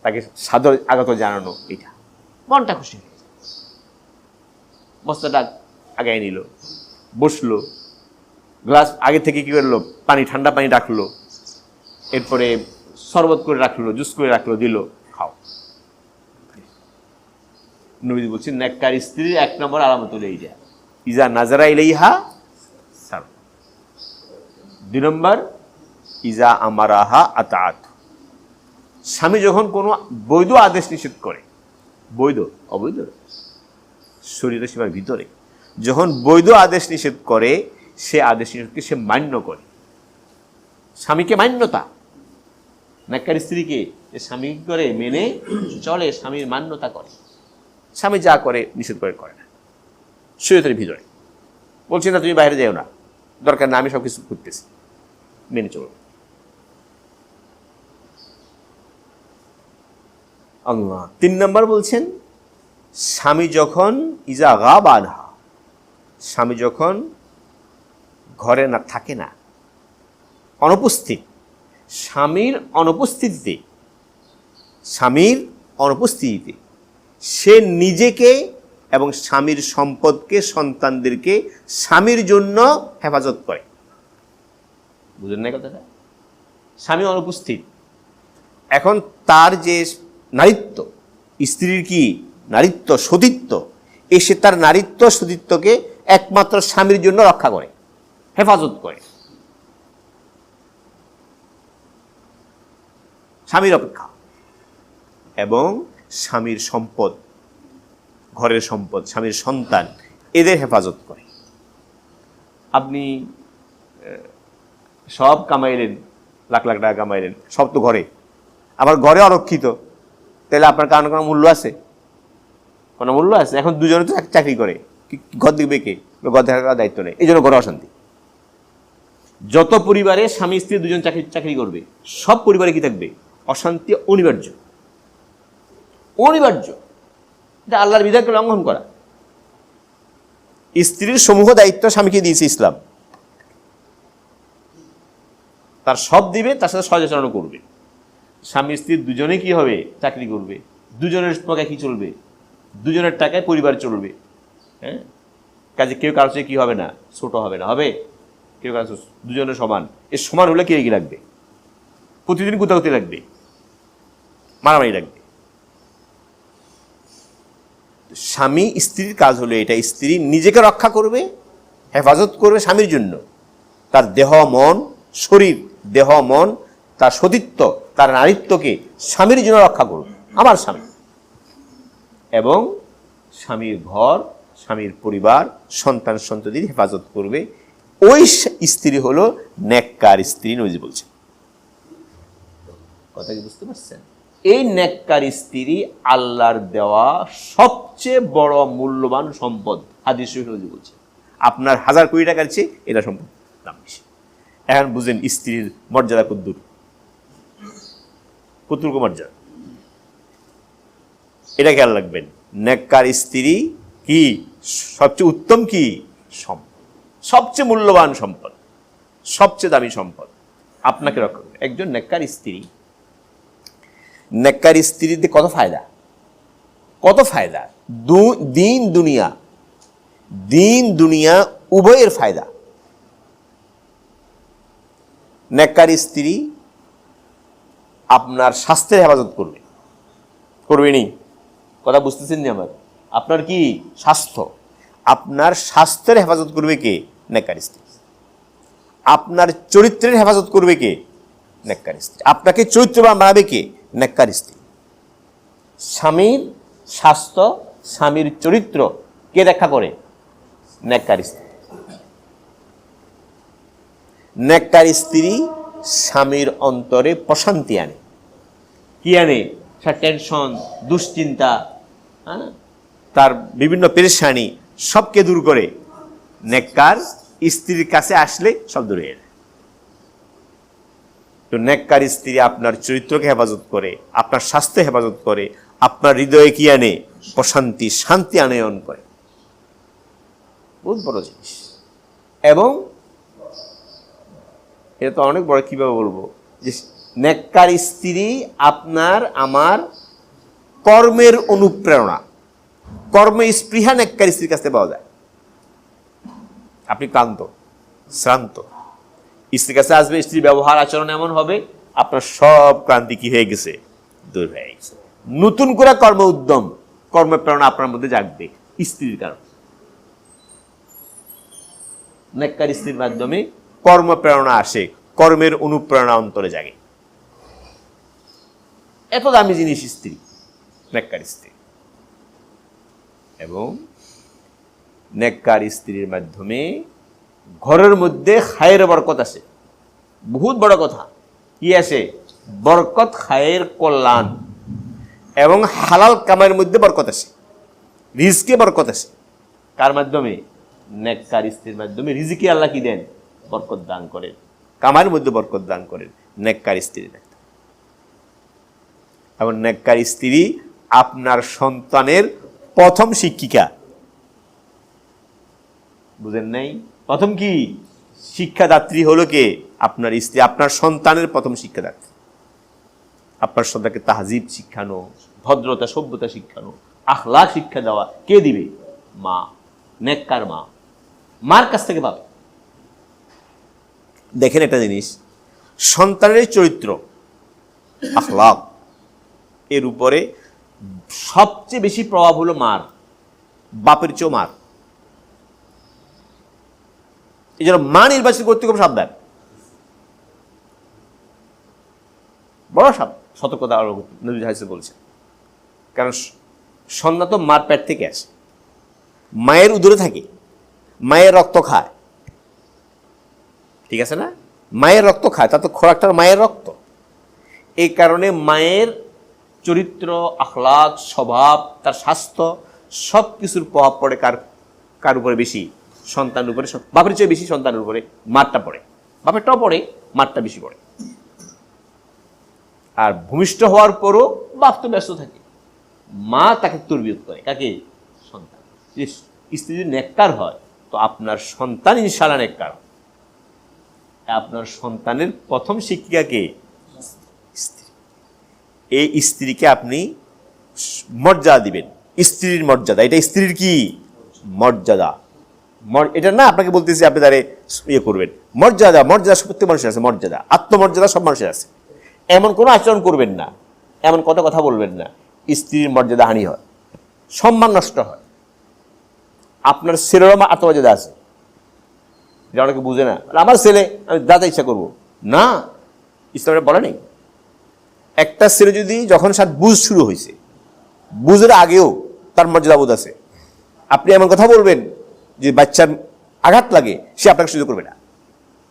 তাকে সাদর আগত জানানো, এটা মনটা খুশি হয়ে যায়। বস্তাটা আগায় নিল, বসলো, গ্লাস আগে থেকে কি করলো, পানি, ঠান্ডা পানি রাখলো, এরপরে শরবত করে রাখলো, জুস করে রাখলো, দিল, খাও। নবী বলছেন নেককার স্ত্রীর এক নম্বর আলামত হলো এই যে ইজা নাজারা ইলাইহা সার। 2 নম্বর ইজা আমারাহা আতাআত। স্বামী যখন কোনো বৈধ আদেশ নিষেধ করে, বৈধ অবৈধ শরীরের সীমার ভিতরে যখন বৈধ আদেশ নিষেধ করে, সে আদেশ নিষেধকে সে মান্য করে। স্বামীকে মান্যতা, নেককার স্ত্রীকে স্বামী করে মেনে চলে, স্বামীর মান্যতা করে। স্বামী যা করে নিষেধ করে করে না, শরীয়তের ভিতরে বলছি না তুমি বাইরে যাও না, দরকার না, আমি সব কিছু করতেছি, মেনে চলো। আল্লাহ 3 নম্বর বলছেন স্বামী যখন ইজা গাবা আনহা, স্বামী যখন ঘরে না থাকে না, অনুপস্থিত, স্বামীর অনুপস্থিতিতে সে নিজেকে এবং স্বামীর সম্পদকে, সন্তানদেরকে স্বামীর জন্য হেফাজত করে। বুঝলেন না কথাটা? স্বামী অনুপস্থিত, এখন তার যে নারীত্ব, স্ত্রীর কি নারীত্ব, সতীত্ব, এসে তার নারীত্ব সতীত্বকে একমাত্র স্বামীর জন্য রক্ষা করে, হেফাজত করে, স্বামীর অপেক্ষা। এবং স্বামীর সম্পদ, ঘরের সম্পদ, স্বামীর সন্তান, এদের হেফাজত করে। আপনি সব কামাইলেন, লাখ লাখ টাকা কামাইলেন, সব তো ঘরে, আবার ঘরে অরক্ষিত, তাহলে আপনার কারণে কোনো মূল্য আছে? কোনো মূল্য আছে? এখন দুজনে তো চাকরি করে, ঘর দেখবে কে? ঘর দেখার দায়িত্ব নেই, এই জন্য ঘরে অশান্তি। যত পরিবারে স্বামী স্ত্রী দুজন চাকরি করবে, সব পরিবারে কি থাকবে? অশান্তি অনিবার্য, অনিবার্য। এটা আল্লাহর বিধানকে লঙ্ঘন করা। স্ত্রীর সমূহ দায়িত্ব স্বামীকে দিয়েছে ইসলাম, তার সব দিবে, তার সাথে সহজাচরণ করবে। স্বামী স্ত্রী দুজনে কি হবে? চাকরি করবে, দুজনের টাকায় কি চলবে? দুজনের টাকায় পরিবার চলবে। হ্যাঁ, কাজে কেউ কারো চেয়ে কি হবে না, ছোট হবে না, হবে কেউ কারো, দুজনের সমান। এর সমান হলে কে কি লাগবে? প্রতিদিন কোথাও লাগবে, মারামারি লাগবে। স্বামী স্ত্রীর কাজ হলো এটা, স্ত্রী নিজেকে রক্ষা করবে, হেফাজত করবে স্বামীর জন্য, তার দেহ মন শরীর, দেহ মন, তার সতীত্ব, তার নারীত্বকে স্বামীর জন্য রক্ষা করবে, আমার স্বামী। এবং স্বামীর ঘর, স্বামীর পরিবার, সন্তান সন্ততির হেফাজত করবে। ওই স্ত্রী হলো নেককার স্ত্রী, নবীজি বলছেন। কথা কি বুঝতে পারছেন? এই নেককার স্ত্রী আল্লাহর দেওয়া সবচেয়ে বড় মূল্যবান সম্পদ। হাদিস শরীফে নবীজি বলছেন আপনার 1000 কোটি টাকার চেয়ে এটা সম্পদ দাম বেশি। এখন বুঝেন স্ত্রীর মর্যাদা কতটুকু মর্যাদা, এটা খেয়াল রাখবেন। নেককার স্ত্রী কি সবচেয়ে উত্তম, কি সম্পদ, সবচেয়ে মূল্যবান সম্পদ, সবচেয়ে দামি সম্পদ। আপনাকে রক্ষা করবে একজন নেককার স্ত্রী। নেককার স্ত্রীতে কত ফায়দা, কত ফায়দা, দিন দুনিয়া উভয়ের ফায়দা। নেককার স্ত্রী আপনার স্বাস্থ্যের হেফাজত করবেনি। কথা বুঝতেছেন নি আমার? আপনার কি স্বাস্থ্য, আপনার স্বাস্থ্যের হেফাজত করবে কে? নেককার স্ত্রী। আপনার চরিত্রের হেফাজত করবে কে? নেককার স্ত্রী। আপনাকে চরিত্রবান বানাবে কে? নেককার স্ত্রী। স্বামীর স্বাস্থ্য, স্বামীর চরিত্র কে রক্ষা করে? নেককার স্ত্রী। নেককার স্ত্রী স্বামীর অন্তরে প্রশান্তি আনে। কি আনে? টেনশন, দুশ্চিন্তা, তার বিভিন্ন পেরেশানি সবকে দূর করে। নেককার স্ত্রীর কাছে আসলে সব দূরে এলে। তো নেককার স্ত্রী আপনার চরিত্রকে হেফাজত করে, আপনার স্বাস্থ্য হেফাজত করে, আপনার হৃদয়ে কি আনে? প্রশান্তি, শান্তি আনয়ন করে। বহুত বড় জিনিস। এবং এটা তো অনেক বড়, কিভাবে বলবো, যে নেককার স্ত্রী আপনার আমার কর্মের অনুপ্রেরণা, কর্ম স্পৃহা নেককার স্ত্রীর কাছে পাওয়া যায়। আপনি ক্লান্ত, শ্রান্ত, স্ত্রীর কাছে আসবে, স্ত্রীর ব্যবহার আচরণ এমন হবে আপনার সব ক্লান্তি কি হয়ে গেছে? দূর হয়ে গেছে। নতুন করে কর্ম উদ্যম, কর্মপ্রেরণা আপনার মধ্যে জাগবে স্ত্রীর কারণে। নেককার স্ত্রীর মাধ্যমে কর্মপ্রেরণা আসে, কর্মের অনুপ্রেরণা অন্তরে জাগে। এত দামি জিনিস স্ত্রী, নেককার স্ত্রী। এবং নেককার স্ত্রীর মাধ্যমে ঘরের মধ্যে খায়ের বরকত আসে। বহুত বড় কথা। কি আসে? বরকত, খায়ের, কল্যাণ এবং হালাল কামাইয়ের মধ্যে বরকত আসে, রিজকে বরকত আসে। কার মাধ্যমে? নেককার স্ত্রীর মাধ্যমে। রিজিকে আল্লাহ কি দেন? বরকত দান করেন, কামাইয়ের মধ্যে বরকত দান করেন নেককার স্ত্রীর। এবং নেককার স্ত্রী আপনার সন্তানের প্রথম শিক্ষিকা। বুঝেন নাই? প্রথম কি শিক্ষাদাত্রী হলো কে? আপনার স্ত্রী। আপনার সন্তানের প্রথম শিক্ষাদাত্রী। আপনার সন্তানকে তাহজিব শিক্ষানো, ভদ্রতা সভ্যতা শিক্ষানো, আখলাক শিক্ষা দেওয়া কে দিবে? মা। নেককার মা মার কাছ থেকে পাবে। দেখেন একটা জিনিস, সন্তানের চরিত্র, আখলাক, এর উপরে সবচেয়ে বেশি প্রভাব হলো মার, বাপের চেয়েও মার। এই জন্য মা নির্বাচন করতে খুব সাবধান, বড় সতর্কতা নবী হাদিসে বলছে। কারণ সন্তান তো মার পেট থেকে আসে, মায়ের উদরে থাকে, মায়ের রক্ত খায়, ঠিক আছে না? মায়ের রক্ত খায়, তার তো খোরাকটা মায়ের রক্ত। এই কারণে মায়ের চরিত্র, আখলাক, স্বভাব, তার স্বাস্থ্য সব কিছুর প্রভাব পড়ে কার উপরে বেশি? সন্তানের উপরে। বাপের চেয়ে বেশি সন্তানের উপরে মারটা পড়ে। বাপেরটাও পড়ে, মারটা বেশি পড়ে। আর ভূমিষ্ঠ হওয়ার পরও বাপ তো ব্যস্ত থাকে, মা তাকে তরবিয়ত করে। কাকে? সন্তান। স্ত্রী যদি নেককার হয় তো আপনার সন্তান ইনশাআল্লাহ নেককার। আপনার সন্তানের প্রথম শিক্ষিকা কে? স্ত্রী। এই স্ত্রীকে আপনি মর্যাদা দিবেন। স্ত্রীর মর্যাদা, এটা স্ত্রীর কি মর্যাদা। এটা না আপনাকে বলতেছি আপনি তারে ইয়ে করবেন। মর্যাদা, মর্যাদা প্রত্যেক মানুষের আছে, মর্যাদা, আত্মমর্যাদা সব মানুষের আছে। এমন কোনো আচরণ করবেন না, এমন কথা বলবেন না স্ত্রীর মর্যাদা হানি হয়। সম্মান নষ্ট হয়। আপনার ছেলেরও আত্মমর্যাদা আছে, এটা অনেকে বুঝে না। আমার ছেলে, আমি দাদা ইচ্ছা করবো না, ইসলামে বলে নেই। একটা ছেলে যদি যখন সাথে বুঝ শুরু হয়েছে, বুঝের আগেও তার মর্যাদাবোধ আছে, আপনি এমন কথা বলবেন যে বাচ্চার আঘাত লাগে, সে আপনাকে সহ্য করবে না,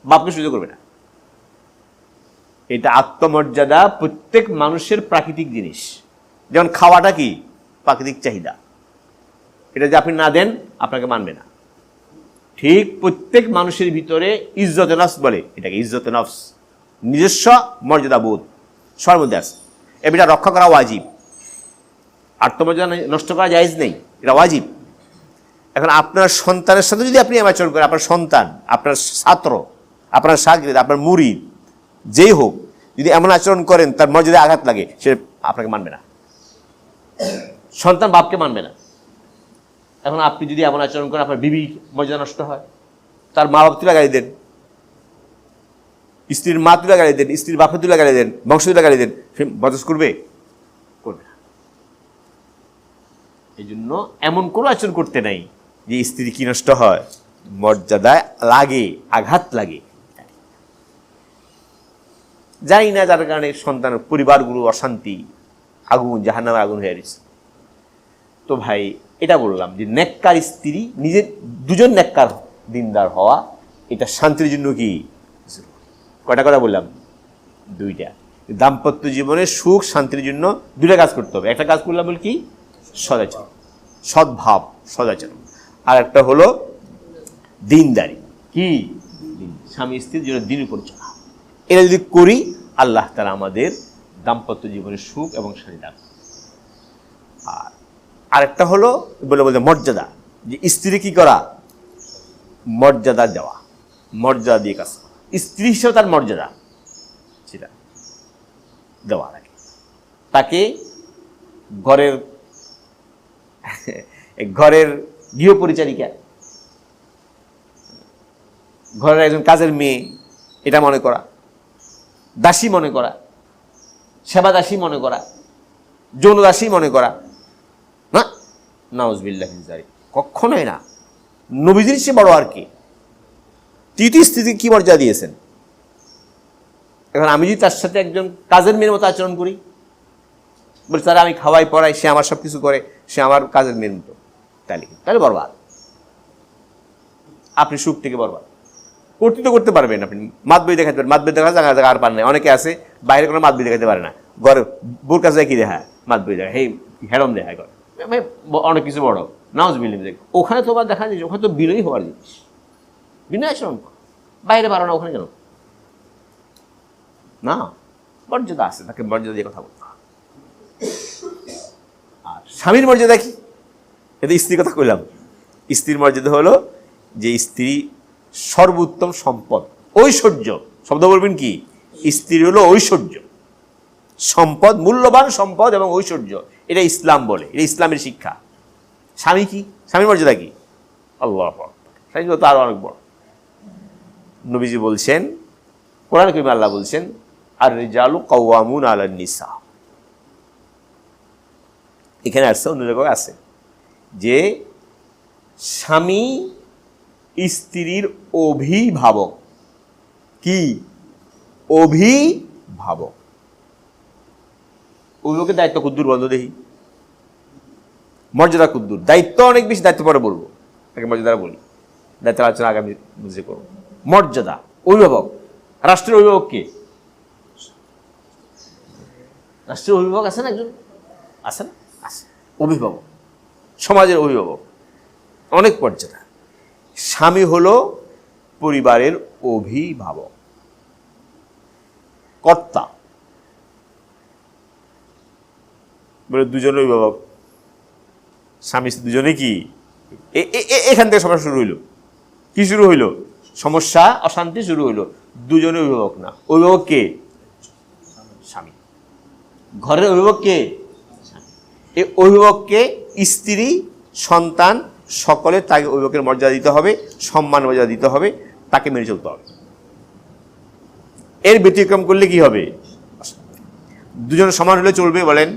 বাপকে সহ্য করবে না। এটা আত্মমর্যাদা প্রত্যেক মানুষের প্রাকৃতিক জিনিস। যেমন খাওয়াটা কি প্রাকৃতিক চাহিদা, এটা যে আপনি না দেন আপনাকে মানবে না। ঠিক প্রত্যেক মানুষের ভিতরে ইজ্জতে নফস বলে, এটাকে ইজ্জতে নফস, নিজস্ব মর্যাদা বোধ সবার মধ্যে আছে। এটা রক্ষা করা ওয়াজিব, আত্মমর্যাদা নষ্ট করা জায়েজ নেই, এটা ওয়াজিব। এখন আপনার সন্তানের সাথে যদি আপনি আচরণ করেন, আপনার সন্তান, আপনার ছাত্র, আপনার শাগরিদ, আপনার মুরিদ, যেই হোক, যদি এমন আচরণ করেন তার মর্যাদায় আঘাত লাগে, সে আপনাকে মানবে না, সন্তান বাপকে মানবে না। এখন আপনি যদি এমন আচরণ করেন আপনার বিবি মর্যাদা নষ্ট হয়, তার মা বাপ তুলে গালি দেন, স্ত্রীর মা তুলে গালি দেন, স্ত্রীর বাপে তুলে গালি দেন, বংশ তুলে গালি দেন, সে বরদাস্ত করবে? করবে না। এই জন্য এমন কোনো আচরণ করতে নাই যে স্ত্রী কি নষ্ট হয়, মর্যাদায় লাগে, আঘাত লাগে। জানি না যার কারণে সন্তানের পরিবারগুলো অশান্তি, আগুন, জাহান্নামের আগুন হয়ে গেছে। তো ভাই এটা বললাম যে নেককার স্ত্রী, নিজের দুজন নেককার দিনদার হওয়া, এটা শান্তির জন্য কি কয়টা কথা বললাম? দুইটা। দাম্পত্য জীবনে সুখ শান্তির জন্য দুইটা কাজ করতে হবে। একটা কাজ করলাম বল কি, সদাচরণ, সদ্ভাব, সদাচরণ। আর একটা হলো দিনদারি, কি স্বামী স্ত্রীর জন্য দিন উপর চলা। এটা যদি করি, আল্লাহ তাআলা আমাদের দাম্পত্য জীবনে সুখ এবং শান্তি দান। আর আরেকটা হলো বলতে মর্যাদা, যে স্ত্রী কি করা, মর্যাদা দেওয়া, মর্যাদা দিয়ে কাজ করা। স্ত্রী হিসেবে তার মর্যাদা সেটা দেওয়া লাগে। তাকে ঘরের গৃহ পরিচারিকা, ঘরের একজন কাজের মেয়ে এটা মনে করা, দাসী মনে করা, সেবা দাসী মনে করা, যৌন দাসী মনে করা না, নাউজুবিল্লাহ মিন যালিক, কখনোই না। নবীজির চেয়ে বড় আর কি। তৃতীয় স্ত্রীকে কি মর্যাদা দিয়েছেন। এখন আমি যদি তার সাথে একজন কাজের মেয়ের মতো আচরণ করি, বলছি তারা আমি খাওয়াই পড়াই, সে আমার সব কিছু করে, সে আমার কাজের মেয়ের মতো, তাহলে বরবাদ, আপনি সুখ থেকে বরবাদ। করতে তো করতে পারবেন, আপনি মাত বই দেখাতে পারেন, মাত বই দেখা জায়গা জায়গা আর পার নাই। অনেকে আছে বাইরে কোনো মাত বই দেখাতে পারে না, ঘরে বোর কাছে কি দেখা, মাত বই দেখা, হেই হেরম দেখা করে, অনেক কিছু বড় নাউজুবিল্লাহ দেখ। ওখানে তো আবার দেখা যায়, ওখানে তো বিনয়ী হওয়ার জিনিস, বিনয় আচরণ বাইরে পারো না, ওখানে কেন না, মর্যাদা আছে, তাকে মর্যাদা দিয়ে কথা বলতে হবে। আর স্বামীর মর্যাদা কি, এটা স্ত্রীর কথা কইলাম। স্ত্রীর মর্যাদা হলো যে স্ত্রী সর্বোত্তম সম্পদ, ঐশ্বর্য শব্দ বলবেন কি, স্ত্রী হলো ঐশ্বর্য, সম্পদ, মূল্যবান সম্পদ এবং ঐশ্বর্য, এটা ইসলাম বলে, এটা ইসলামের শিক্ষা। স্বামী কি, স্বামীর মর্যাদা কি, আল্লাহু আকবার, স্বামী তো আরো অনেক বড়। নবীজি বলছেন, কোরআন কারীমে আল্লাহ বলছেন, আর রিজালু কাওয়ামুন আলান নিসা। এখানে আসছে, অন্য জায়গায় আছে যে স্বামী স্ত্রীর অভিভাবক। কি অভিভাবক? অভিভাবকের দায়িত্ব কুদ্দুর বন্ধ দেখি, মর্যাদা কুদ্দুর, দায়িত্ব অনেক বেশি, দায়িত্ব পরে বলবো, তাকে মর্যাদা বলি, দায়িত্ব আলোচনা আগামী বুঝে করবো। মর্যাদা, অভিভাবক, রাষ্ট্রের অভিভাবক কে? রাষ্ট্রের অভিভাবক আছে না একজন, আছে না? আছে, অভিভাবক, সমাজের অভিভাবক, অনেক মর্যাদা। স্বামী হলো পরিবারের অভিভাবক, কর্তা, বলে দুজনের অভিভাবক, স্বামী দুজনে কি, এখান থেকে সমস্যা শুরু হইল। কি শুরু হইল? সমস্যা, অশান্তি শুরু হইল। দুজনের অভিভাবক না, অভিভাবক কে? স্বামী। ঘরের অভিভাবক কে? এই অভিভাবককে স্ত্রী, সন্তান সকলে তাকে অভিভাবকের মর্যাদা দিতে হবে, সম্মান মর্যাদা দিতে হবে, তাকে মেনে চলতে হবে। এর ব্যতিক্রম করলে কি হবে? দুজন সমান হলে চলবে? বলেন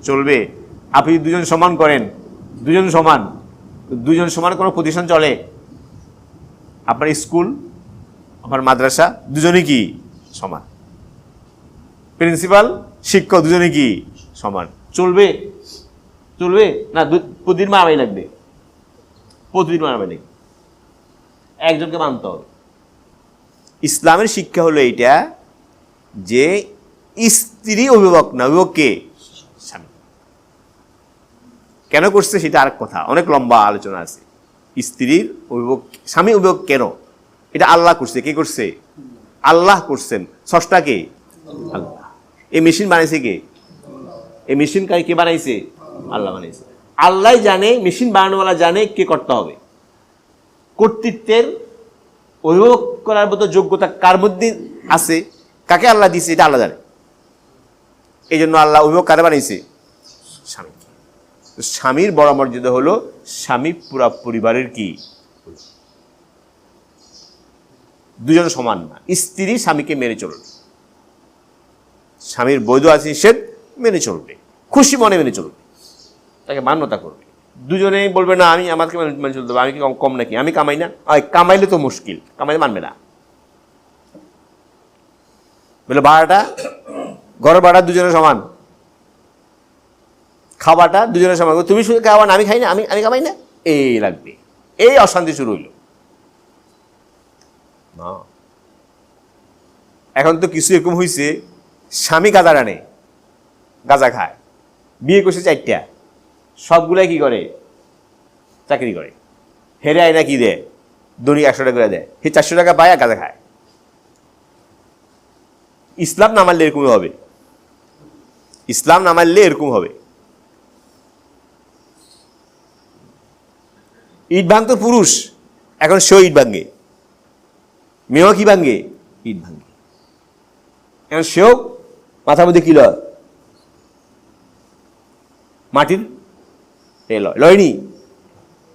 চলবে? আপনি দুজন সমান করেন, দুজন সমান, দুজন সমান কোনো প্রতিষ্ঠান চলে? আপনার স্কুল, আপনার মাদ্রাসা দুজনই কি সমান? প্রিন্সিপাল, শিক্ষক দুজনই কি সমান? চলবে? চলবে না, প্রতিদিন মারামারি লাগবে, প্রতিদিন মারামারি লাগবে, একজনকে মানতে হবে। ইসলামের শিক্ষা হলো এইটা যে স্ত্রী অভিভাবক না, অভিভাবক কে? স্বামী। কেন করছে সেটা আরেক কথা, অনেক লম্বা আলোচনা আছে। স্ত্রীর অভিভাবক, স্বামী অভিভাবক কেন? এটা আল্লাহ করছে। কে করছে? আল্লাহ করছেন। স্রষ্টা কে? আল্লাহ। এই মেশিন বানাইছে কে? এই মেশিন কে বানাইছে? আল্লাহ বানাইছে। আল্লাহ জানে, মেশিন বানানোওয়ালা জানে কে করতে হবে। কর্তৃত্বের অভিভাবক করার মতো যোগ্যতা কার মধ্যে আছে, কাকে আল্লাহ দিছে, এটা আল্লাহ জানে। এই জন্য আল্লাহ অভিভাবক কারে বানাইছে? স্বামী। স্বামীর বড় মর্যাদা হলো স্বামী পুরা পরিবারের কি? দুজন সমান না। স্ত্রী স্বামীকে মেনে চলবে, স্বামীর বৈধ আছে নিষেধ মেনে চলবে, খুশি মনে মেনে চলবে, তাকে মান্যতা করবে। দুজনেই বলবে না আমি আমাকে মেনে চলতে হবে, আমি কি কম নাকি, আমি কামাই না, কামাইলে তো মুশকিল, কামাইলে মানবে না। বলে ভাড়াটা, ঘর ভাড়া দুজনের সমান, খাওয়াটা দুজনের সমান, তুমি শুধু খাওয়া না, আমি খাই না, আমি কামাই না, এই লাগবে, এই অশান্তি শুরু হইল না। এখন তো কিছু এরকম হয়েছে, স্বামী গাঁজা টানে, গাঁজা খায়, বিয়ে করছে 4টা, সবগুলাই কি করে? চাকরি করে। হেরে আয় না কি দেয়? দড়ি 100 টাকা করে দেয়, সে 400 টাকা পায় আর গাঁজা খায়। ইসলাম না মানলে এরকম হবে, ইসলাম না মানলে এরকম হবে। ইট ভাঙতো পুরুষ, এখন সেও ইট ভাঙে, মেয়েও কি ভাঙে? ইট ভাঙে। এখন সেও মাথার মধ্যে কি লয়? মাটির লয়নি।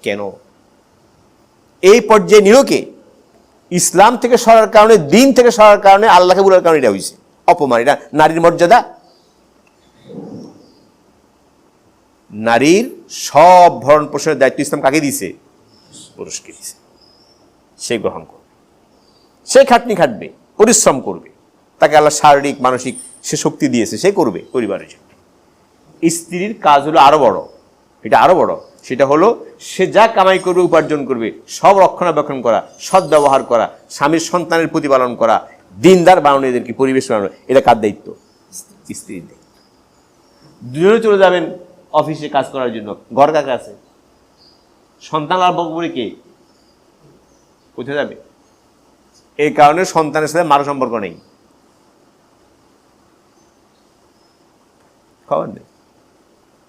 কেন এই পর্যায়ে নিরকে? ইসলাম থেকে সরার কারণে, দিন থেকে সরার কারণে, আল্লাহকে বলার কারণে এটা হয়েছে। অপমান, এটা নারীর মর্যাদা। নারীর সব ভরণ পোষণের দায়িত্ব ইসলাম কাকে দিছে? পুরুষকে দিছে। সে গ্রহণ করবে, সে খাটনি খাটবে, পরিশ্রম করবে, তাকে আল্লাহ শারীরিক মানসিক সে শক্তি দিয়েছে, সে করবে পরিবারের জন্য। স্ত্রীর কাজ হলো আরো বড়, এটা আরো বড়। সেটা হলো সে যা কামাই করবে, উপার্জন করবে, সব রক্ষণাবেক্ষণ করা, সৎ ব্যবহার করা, স্বামীর সন্তানের প্রতিপালন করা, দিনদার বানানো, এদেরকে পরিবেশ বানানো, এটা কার দায়িত্ব? স্ত্রীর দায়িত্ব। দুজনে চলে যাবেন অফিসে কাজ করার জন্য, ঘর কাকে আছে? সন্তান লাভ করে কে? কোথায় যাবে? এই কারণে সন্তানের সাথে মারো সম্পর্ক নেই, খবর নেই।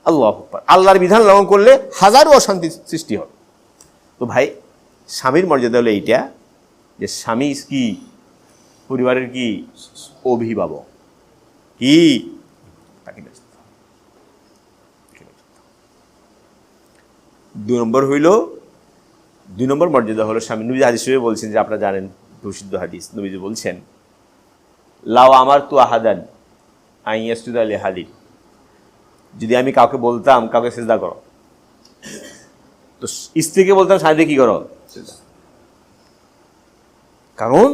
আল্লাহু আকবার। আল্লাহর বিধান লঙ্ঘন করলে হাজারো অশান্তি সৃষ্টি হবে। তো ভাই, স্বামীর মর্যাদা হলো এইটা যে স্বামী কি? পরিবারের কি? অভিভাবক। কি? তাকে 2 নম্বর হইল, 2 নম্বর মর্যাদা হলো স্বামী। নবী হাদিস শরীফে বলছেন, যে আপনারা জানেন প্রসিদ্ধ হাদিস, নবীজি বলছেন, লাউ আমার তু আহাদান আইয়াসজুদা লিহাদিন, যদি আমি কাউকে বলতাম কাউকে সিজদা করো, তো স্ত্রীকে বলতাম স্বামীকে কি করো? কারণ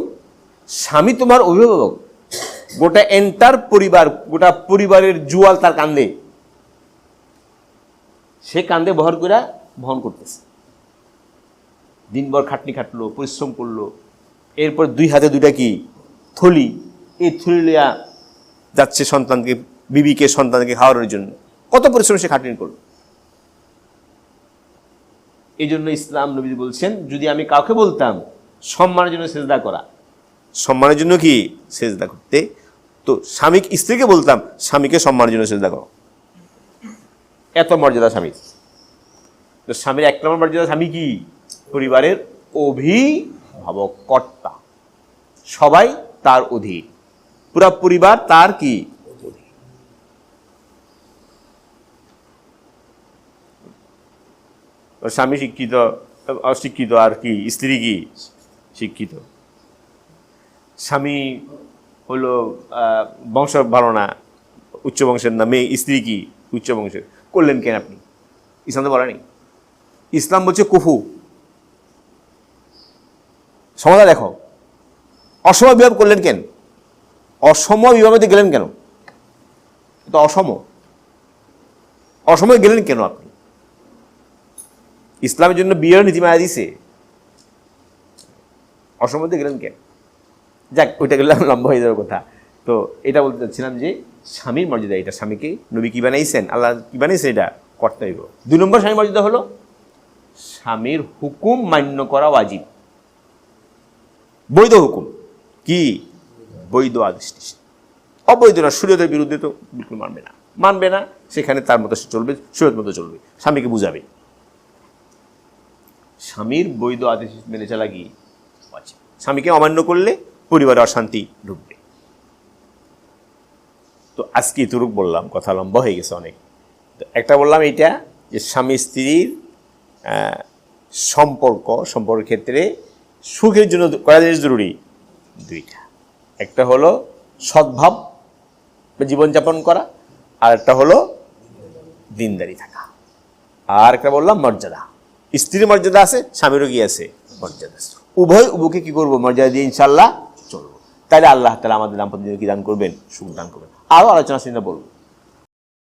স্বামী তোমার অভিভাবক, গোটা এন্টার পরিবার, গোটা পরিবারের জুয়াল তার কান্দে, সে কান্দে বহন করতেছে। দিনভর খাটনি খাটলো, পরিশ্রম করলো, এরপর 2 হাতে 2টা কি থলি, এই থলি লিয়া যাচ্ছে সন্তানকে, বিবিকে, সন্তানকে খাওয়ানোর জন্য। কত পরিশ্রম সে খাটনি করলো। এই জন্য ইসলাম নবী বলছেন, যদি আমি কাউকে বলতাম সম্মানের জন্য সেজদা করা, সম্মানের জন্য কি? সেজদা করতে, তো স্ত্রীকে বলতাম স্বামীকে সম্মানের জন্য সেজদা করো। এত মর্যাদা স্বামী। তো স্বামীর 1 নম্বর মর্যাদা, স্বামী কি? পরিবারের অভিভাবক, কর্তা, সবাই তার অধীন, পুরা পরিবার তার কি? স্বামী শিক্ষিত, অশিক্ষিত, আর কি স্ত্রী কি? শিক্ষিত। স্বামী হলো বংশ ভালো না, উচ্চ বংশের না, মেয়ে স্ত্রী কি? উচ্চ বংশের। করলেন কেন আপনি? ইসলাম তো বলেনি। ইসলাম বলছে কুফু। সমতা দেখো, অসময় বিবাহ করলেন কেন? অসময় বিবাহতে গেলেন কেন? তো অসময় গেলেন কেন আপনি? ইসলামের জন্য বিয়ের নীতিমালা দিছে, অসময়তে গেলেন কেন? যাক, ওইটা গেলে লম্বা হয়ে যাওয়ার কথা। তো এটা বলতে চাচ্ছিলাম যে স্বামীর মর্যাদা, এটা স্বামীকে নবী কি বানাইছেন, আল্লাহ কি বানাইছেন, এটা কর্তব্য। 2 নম্বর স্বামীর মর্যাদা হলো স্বামীর হুকুম মান্য করা ওয়াজিব। বৈধ হুকুম কি? বৈধ আদেশ। অবৈধ না, শরীয়তের বিরুদ্ধে তো বিলকুল মানবে না, সেখানে তার মতো সে চলবে, শরীয়ত মতো চলবে, স্বামীকে বুঝাবে। স্বামীর বৈধ আদেশ মেনে চলা কি ওয়াজিব। স্বামীকে অমান্য করলে পরিবারে অশান্তি ঢুকবে। তো আজকে এতটুকু বললাম, কথা লম্বা হয়ে গেছে অনেক। তো একটা বললাম এইটা যে স্বামী স্ত্রীর সম্পর্কের ক্ষেত্রে সুখের জন্য করা জিনিস জরুরি 2টা। একটা হলো সদ্ভাব জীবনযাপন করা, আর একটা হলো দিনদারি থাকা। আর একটা বললাম মর্যাদা, স্ত্রীর মর্যাদা আছে, স্বামীরও কি আছে মর্যাদা আছে। উভয়কে কি করবো? মর্যাদা দিয়ে ইনশাল্লাহ চলবো। তাহলে আল্লাহ তাআলা আমাদের দাম্পত্য জীবনে কি দান করবেন? সুখ দান করবেন। আরও আলোচনা চিন্তা বলবো।